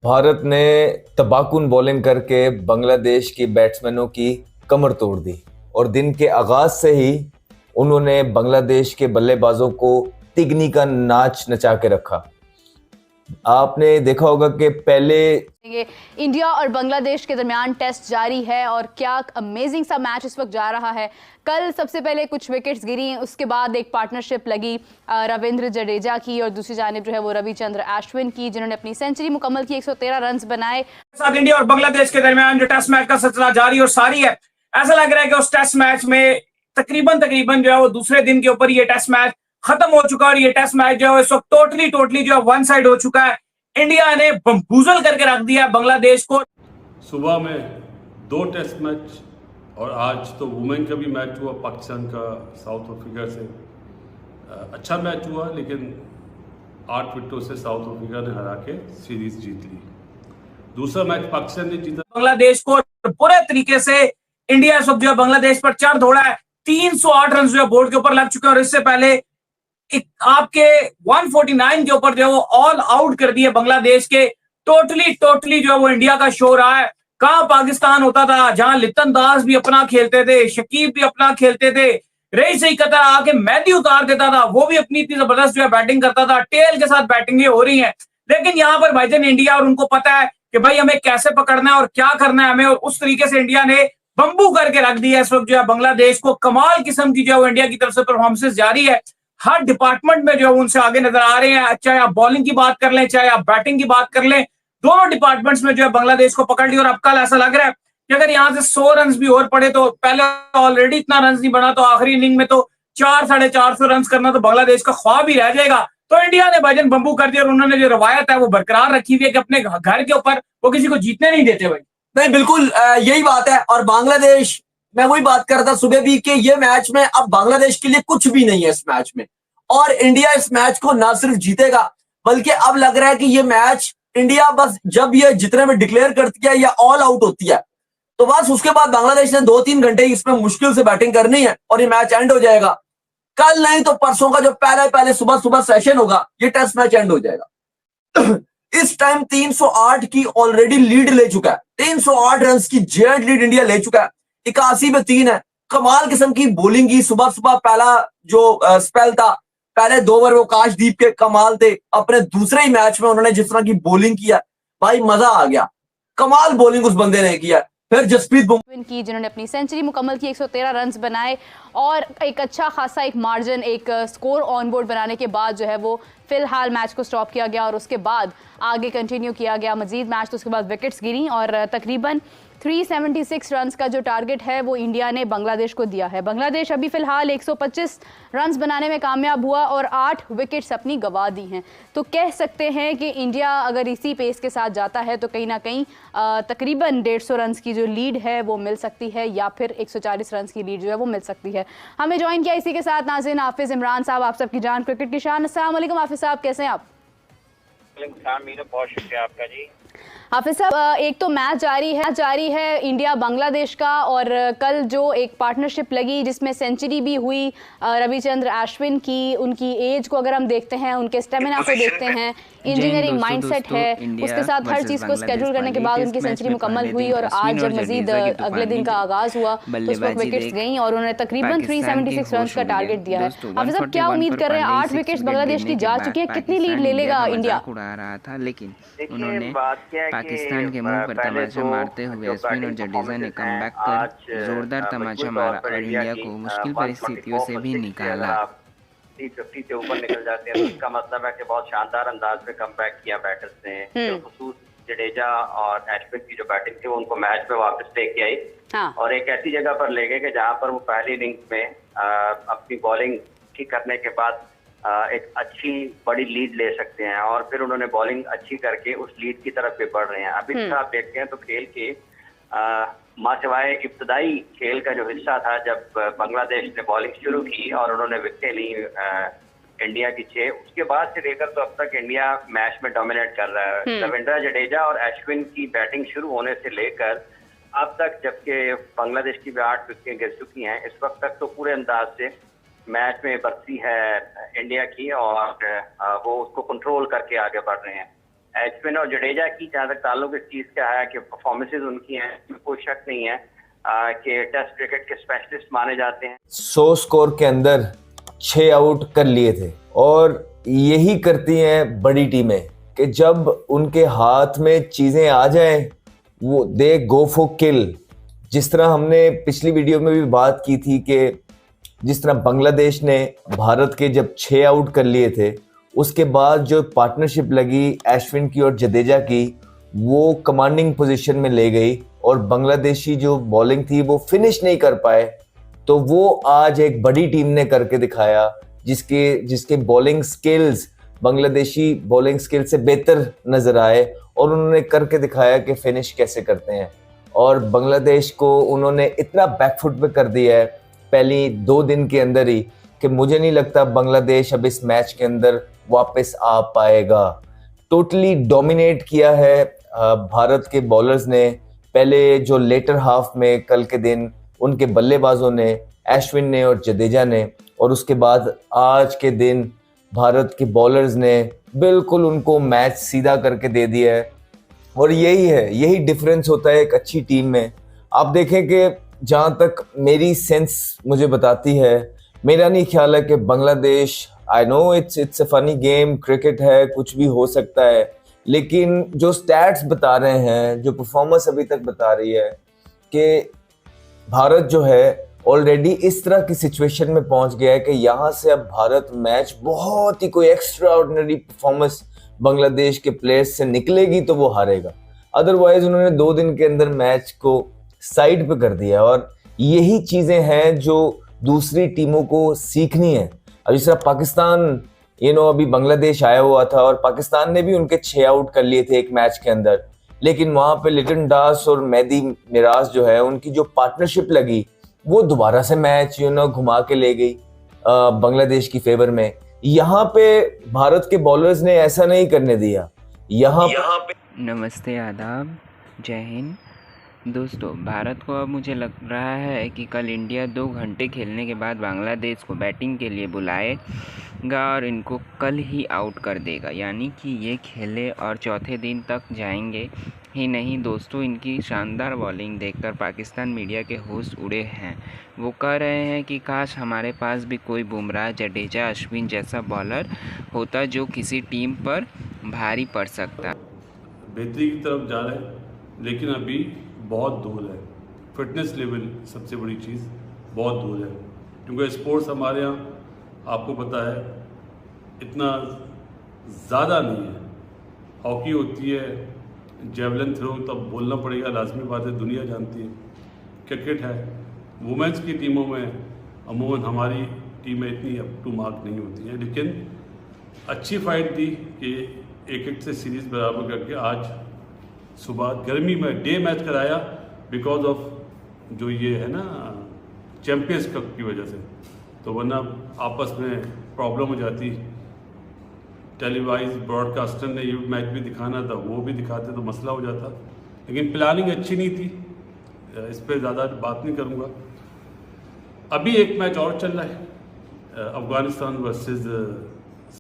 भारत ने तबाहकुन बॉलिंग करके बांग्लादेश की बैट्समैनों की कमर तोड़ दी और दिन के आगाज से ही उन्होंने बांग्लादेश के बल्लेबाजों को तिगनी का नाच नचा के रखा। आपने देखा होगा कि पहले इंडिया और बांग्लादेश के दरमियान टेस्ट जारी है और क्या अमेजिंग सा मैच इस वक्त जा रहा है। कल सबसे पहले कुछ विकेट्स गिरी, उसके बाद एक पार्टनरशिप लगी रविंद्र जडेजा की और दूसरी जानिब जो है वो रविचंद्र अश्विन की, जिन्होंने अपनी सेंचुरी मुकम्मल की, 113 रन बनाए। साथ इंडिया और बांग्लादेश के दरमियान जो टेस्ट मैच का सिलसिला जारी और सारी है, ऐसा लग रहा है कि उस टेस्ट मैच में तकरीबन जो है वो दूसरे दिन के ऊपर ये टेस्ट मैच खत्म हो चुका है और ये टेस्ट मैच जो है इस वक्त टोटली जो है वन साइड हो चुका है। इंडिया ने बम्बूजल करके रख दिया बांग्लादेश को। सुबह में 2 टेस्ट मैच और आज तो वुमेन का भी मैच हुआ पाकिस्तान का साउथ अफ्रीका से। अच्छा मैच हुआ, लेकिन 8 विकेटों से साउथ अफ्रीका ने हरा के सीरीज जीत ली। दूसरा मैच पाकिस्तान ने जीता बांग्लादेश को पूरे तरीके से। इंडिया इस वक्त जो है बांग्लादेश पर चढ़ दौड़ा है, 308 रन जो है बोर्ड के ऊपर लग चुके हैं और इससे पहले आपके 149 के ऊपर जो है वो ऑल आउट कर दिए बांग्लादेश के। टोटली जो है वो इंडिया का शो रहा है। कहां पाकिस्तान होता था जहां लितन दास भी अपना खेलते थे, शकीब भी अपना खेलते थे, रईस सही कतर आके मेहदी उतार देता था, वो भी अपनी इतनी जबरदस्त जो है बैटिंग करता था। टेल के साथ बैटिंग हो रही है, लेकिन यहाँ पर भाईजान इंडिया और उनको पता है कि भाई हमें कैसे पकड़ना है और क्या करना है हमें, और उस तरीके से इंडिया ने बंबू करके रख दिया इस वक्त जो है बांग्लादेश को। कमाल किस्म की जो है वो इंडिया की तरफ से परफॉर्मेंस जारी है। हर डिपार्टमेंट में जो है उनसे आगे नजर आ रहे हैं, चाहे आप बॉलिंग की बात कर लें, चाहे आप बैटिंग की बात कर लें, दोनों डिपार्टमेंट्स में जो है बांग्लादेश को पकड़ लिया। और अब कल ऐसा लग रहा है कि अगर यहाँ से 100 रन भी और पड़े तो, पहले ऑलरेडी इतना रन नहीं बना, तो आखिरी इनिंग में तो 400-450 रन करना तो बांग्लादेश का ख्वाब ही रह जाएगा। तो इंडिया ने भाईजान बंबू कर दिया और उन्होंने जो रवायत है वो बरकरार रखी हुई है कि अपने घर के ऊपर वो किसी को जीतने नहीं देते भाई। नहीं, बिल्कुल यही बात है। और बांग्लादेश, मैं वही बात कर रहा था सुबह भी कि ये मैच में अब बांग्लादेश के लिए कुछ भी नहीं है इस मैच में, और इंडिया इस मैच को ना सिर्फ जीतेगा बल्कि अब लग रहा है कि ये मैच इंडिया बस जब ये जितने में डिक्लेयर करती है या ऑल आउट होती है तो बस उसके बाद बांग्लादेश ने 2-3 घंटे इसमें मुश्किल से बैटिंग करनी है और ये मैच एंड हो जाएगा। कल नहीं तो परसों का जो पहले सुबह सेशन होगा, ये टेस्ट मैच एंड हो जाएगा। इस टाइम 308 की ऑलरेडी लीड ले चुका है, 308 रन की जेड लीड इंडिया ले चुका है। 81 में 3 है। कमाल किस्म की बॉलिंग की। सुबह पहला जो स्पेल था, पहले 2 ओवर वो काशदीप के कमाल थे। अपने दूसरे ही मैच में उन्होंने जिस तरह की बॉलिंग किया, भाई मजा आ गया। कमाल बॉलिंग उस बंदे ने किया। फिर जसप्रीत बुमराह की, जिन्होंने अपनी सेंचुरी मुकम्मल की, 113 रन बनाए और एक अच्छा खासा एक मार्जिन, एक स्कोर ऑन बोर्ड बनाने के बाद जो है वो फिलहाल मैच को स्टॉप किया गया और उसके बाद आगे कंटिन्यू किया गया मजीद मैच। तो उसके बाद विकेट्स गिरी और तकरीबन 376 रन्स का जो टारगेट है वो इंडिया ने बांग्लादेश को दिया है। बांग्लादेश अभी फिलहाल 125 रन्स बनाने में कामयाब हुआ और 8 विकेट्स अपनी गंवा दी हैं। तो कह सकते हैं कि इंडिया अगर इसी पेस के साथ जाता है तो कहीं ना कहीं तकरीबन 150 रन्स की जो लीड है वो मिल सकती है, या फिर 140 रन्स की लीड जो है वो मिल सकती है। हमें ज्वाइन किया इसी के साथ नाज़रीन हाफिज़ इमरान साहब, आप सबकी जान क्रिकेट की शान। अस्सलाम वालेकुम हाफिज़ साहब, कैसे हैं आप? बहुत शुक्रिया आपका जी। हाफिज साहब, एक तो मैच जारी है इंडिया बांग्लादेश का, और कल जो एक पार्टनरशिप लगी जिसमें सेंचुरी भी हुई रविचंद्र अश्विन की, उनकी एज को अगर हम देखते हैं, उनके स्टेमिना को देखते हैं, इंजीनियरिंग माइंडसेट है, उसके साथ हर चीज़ को स्केड्यूल करने के बाद उनकी सेंचुरी मुकम्मल हुई। और आज जब मजीद अगले दिन का आगाज हुआ तो उस वक्त विकेट्स गई और उन्होंने तकरीबन 376 रन का टारगेट दिया है। हाफिज साहब, क्या उम्मीद कर रहे हैं? 8 विकेट्स बांग्लादेश की जा चुकी है, कितनी लीड ले लेगा इंडिया? उड़ा रहा था, लेकिन उन्होंने पाकिस्तान के मुंह पर तमाचा मारते हुए अश्विन और जडेजा ने कमबैक कर जोरदार तमाचा मारा और इंडिया को मुश्किल परिस्थितियों से भी निकाला। 350 से ऊपर निकल जाते हैं, इसका मतलब है कि बहुत शानदार अंदाज में कमबैक किया बैटर्स ने। खुसूस जडेजा और अश्विन की जो बैटिंग थी वो उनको मैच में वापस लेके आई। हाँ। और एक ऐसी जगह पर ले गए कि जहां पर वो पहली इनिंग्स में अपनी बॉलिंग ठीक करने के बाद एक अच्छी बड़ी लीड ले सकते हैं, और फिर उन्होंने बॉलिंग अच्छी करके उस लीड की तरफ भी बढ़ रहे हैं। अभी तक आप देखते हैं तो खेल के मासिवाए इब्तदाई खेल का जो हिस्सा था, जब बांग्लादेश ने बॉलिंग शुरू की और उन्होंने विकेटें ली इंडिया की 6, उसके बाद से लेकर तो अब तक इंडिया मैच में डोमिनेट कर रहा है। रविंद्र जडेजा और अश्विन की बैटिंग शुरू होने से लेकर अब तक, जबकि बांग्लादेश की भी 8 विकेटें गिर चुकी हैं, इस वक्त तक तो पूरे अंदाज से मैच में बरसी है इंडिया की और वो उसको कंट्रोल करके आगे बढ़ रहे हैं। अश्विन और जडेजा की जहां तक ताल्लुक इस चीज का है कि परफॉर्मेंसेज उनकी हैं, इसमें कोई शक नहीं है कि टेस्ट क्रिकेट के स्पेशलिस्ट माने जाते हैं। 100 स्कोर के अंदर 6 आउट कर लिए थे और यही करती हैं बड़ी टीमें कि जब उनके हाथ में चीजें आ जाएं वो दे गो फॉर किल। जिस तरह हमने पिछली वीडियो में भी बात की थी कि जिस तरह बांग्लादेश ने भारत के जब 6 आउट कर लिए थे, उसके बाद जो पार्टनरशिप लगी अश्विन की और जडेजा की, वो कमांडिंग पोजीशन में ले गई और बांग्लादेशी जो बॉलिंग थी वो फिनिश नहीं कर पाए। तो वो आज एक बड़ी टीम ने करके दिखाया जिसके bowling skills Bangladeshi bowling skill से बेहतर नजर आए और उन्होंने करके दिखाया कि फिनिश कैसे करते हैं। और बांग्लादेश को उन्होंने इतना बैकफुट पे कर दिया है पहली 2 दिन के अंदर ही कि मुझे नहीं लगता बांग्लादेश अब इस मैच के अंदर वापस आ पाएगा। टोटली डोमिनेट किया है भारत के बॉलर्स ने। पहले जो लेटर हाफ में कल के दिन उनके बल्लेबाजों ने, अश्विन ने और जडेजा ने, और उसके बाद आज के दिन भारत के बॉलर्स ने बिल्कुल उनको मैच सीधा करके दे दिया है। और यही डिफरेंस होता है एक अच्छी टीम में। आप देखें कि जहाँ तक मेरी सेंस मुझे बताती है, मेरा नहीं ख्याल है कि Bangladesh, I know it's a funny game, cricket है, कुछ भी हो सकता है, लेकिन जो स्टैट्स बता रहे हैं, जो परफॉर्मेंस अभी तक बता रही है कि भारत जो है ऑलरेडी इस तरह की सिचुएशन में पहुंच गया है कि यहाँ से अब भारत मैच बहुत ही कोई एक्स्ट्रा ऑर्डिनरी परफॉर्मेंस बांग्लादेश के प्लेयर्स से निकलेगी तो वो हारेगा। अदरवाइज उन्होंने 2 दिन के अंदर मैच को साइड पे कर दिया। और यही चीजें हैं जो दूसरी टीमों को सीखनी है। अब जिस तरह पाकिस्तान अभी बांग्लादेश आया हुआ था और पाकिस्तान ने भी उनके 6 आउट कर लिए थे एक मैच के अंदर, लेकिन वहां पे लिटन दास और मेहदी मिराज जो है उनकी जो पार्टनरशिप लगी वो दोबारा से मैच घुमा के ले गई बांग्लादेश की फेवर में। यहाँ पे भारत के बॉलर्स ने ऐसा नहीं करने दिया। यहाँ पे नमस्ते, आदाब, जय हिंद। दोस्तों, भारत को अब मुझे लग रहा है कि कल इंडिया 2 घंटे खेलने के बाद बांग्लादेश को बैटिंग के लिए बुलाएगा और इनको कल ही आउट कर देगा, यानी कि ये खेले और चौथे दिन तक जाएंगे ही नहीं। दोस्तों, इनकी शानदार बॉलिंग देखकर पाकिस्तान मीडिया के होश उड़े हैं। वो कह रहे हैं कि काश हमारे पास भी कोई बुमराह, जडेजा, अश्विन जैसा बॉलर होता जो किसी टीम पर भारी पड़ सकता। बेहतरी की तरफ जा रहे हैं, लेकिन अभी बहुत दूर है। फिटनेस लेवल सबसे बड़ी चीज़ बहुत दूर है, क्योंकि स्पोर्ट्स हमारे यहाँ आपको पता है इतना ज़्यादा नहीं है। हॉकी होती है, जेवलिन थ्रो, तब बोलना पड़ेगा, लाजमी बात है, दुनिया जानती है। क्रिकेट है, वुमेंस की टीमों में अमूमन हमारी टीमें इतनी अप टू मार्क नहीं होती हैं, लेकिन अच्छी फाइट थी कि 1-1 से सीरीज़ बराबर करके आज सुबह गर्मी में डे मैच कराया बिकॉज ऑफ जो ये है ना चैम्पियंस कप की वजह से। तो वरना आपस में प्रॉब्लम हो जाती। टेलीवाइज ब्रॉडकास्टर ने ये मैच भी दिखाना था, वो भी दिखाते तो मसला हो जाता, लेकिन प्लानिंग अच्छी नहीं थी। इस पर ज़्यादा बात नहीं करूँगा। अभी एक मैच और चल रहा है, अफगानिस्तान वर्सेस